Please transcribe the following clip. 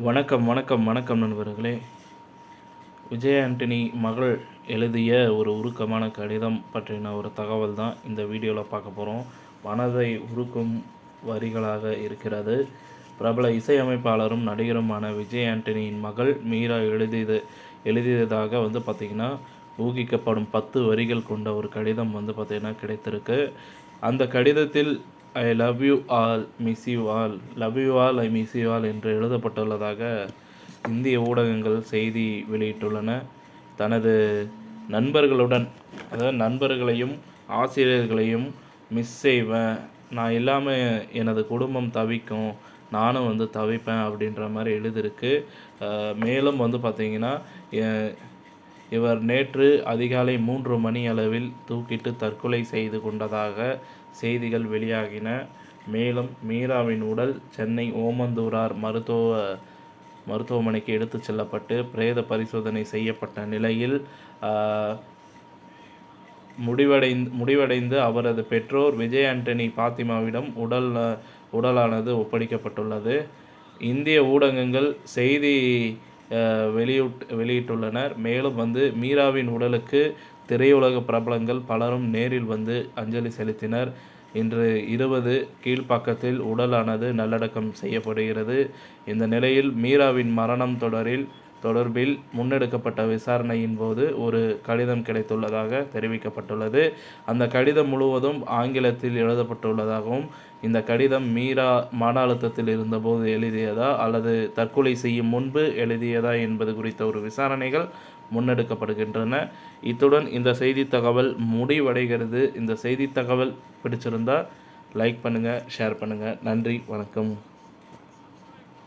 வணக்கம் வணக்கம் வணக்கம் நண்பர்களே. விஜய் ஆண்டனி மகள் எழுதிய ஒரு உருக்கமான கடிதம் பற்றின ஒரு தகவல் தான் இந்த வீடியோவில் பார்க்க போகிறோம். மனதை உருக்கும் வரிகளாக இருக்கிறது. பிரபல இசையமைப்பாளரும் நடிகருமான விஜய் ஆண்டனியின் மகள் மீரா எழுதியதாக பார்த்திங்கன்னா ஊகிக்கப்படும் 10 வரிகள் கொண்ட ஒரு கடிதம் பார்த்திங்கன்னா கிடைத்திருக்கு. அந்த கடிதத்தில் I love you all, miss you all, love you all, I miss you all என்று எழுதப்பட்டுள்ளதாக இந்திய ஊடகங்கள் செய்தி வெளியிட்டுள்ளன. தனது நண்பர்களுடன், அதாவது நண்பர்களையும் ஆசிரியர்களையும் மிஸ் செய்வேன், நான் இல்லாமல் எனது குடும்பம் தவிக்கும், நானும் தவிப்பேன் அப்படின்ற மாதிரி எழுதியிருக்கு. மேலும் பார்த்திங்கன்னா இவர் நேற்று அதிகாலை 3 மணி அளவில் தூக்கிட்டு தற்கொலை செய்து கொண்டதாக செய்திகள் வெளியாகின. மேலும் மீராவின் உடல் சென்னை ஓமந்தூரார் மருத்துவமனைக்கு எடுத்துச் செல்லப்பட்டு பிரேத பரிசோதனை செய்யப்பட்ட நிலையில் முடிவடைந்து அவரது பெற்றோர் விஜய் ஆண்டனி பாத்திமாவிடம் உடலானது ஒப்படைக்கப்பட்டுள்ளது. இந்திய ஊடகங்கள் செய்தி வெளியிட்டுள்ளனர். மேலும் மீராவின் உடலுக்கு திரையுலக பிரபலங்கள் பலரும் நேரில் அஞ்சலி செலுத்தினர். இன்று 20 கீழ்ப்பாக்கத்தில் உடலானது நல்லடக்கம் செய்யப்படுகிறது. இந்த நிலையில் மீராவின் மரணம் தொடர்பில் முன்னெடுக்கப்பட்ட விசாரணையின் போது ஒரு கடிதம் கிடைத்துள்ளதாக தெரிவிக்கப்பட்டுள்ளது. அந்த கடிதம் முழுவதும் ஆங்கிலத்தில் எழுதப்பட்டுள்ளதாகவும், இந்த கடிதம் மீரா மன அழுத்தத்தில் இருந்தபோது எழுதியதா அல்லது தற்கொலை செய்யும் முன்பு எழுதியதா என்பது குறித்த ஒரு விசாரணைகள் முன்னெடுக்கப்படுகின்றன. இத்துடன் இந்த செய்தி தகவல் முடிவடைகிறது. இந்த செய்தி தகவல் பிடிச்சிருந்தால் லைக் பண்ணுங்கள், ஷேர் பண்ணுங்கள். நன்றி, வணக்கம்.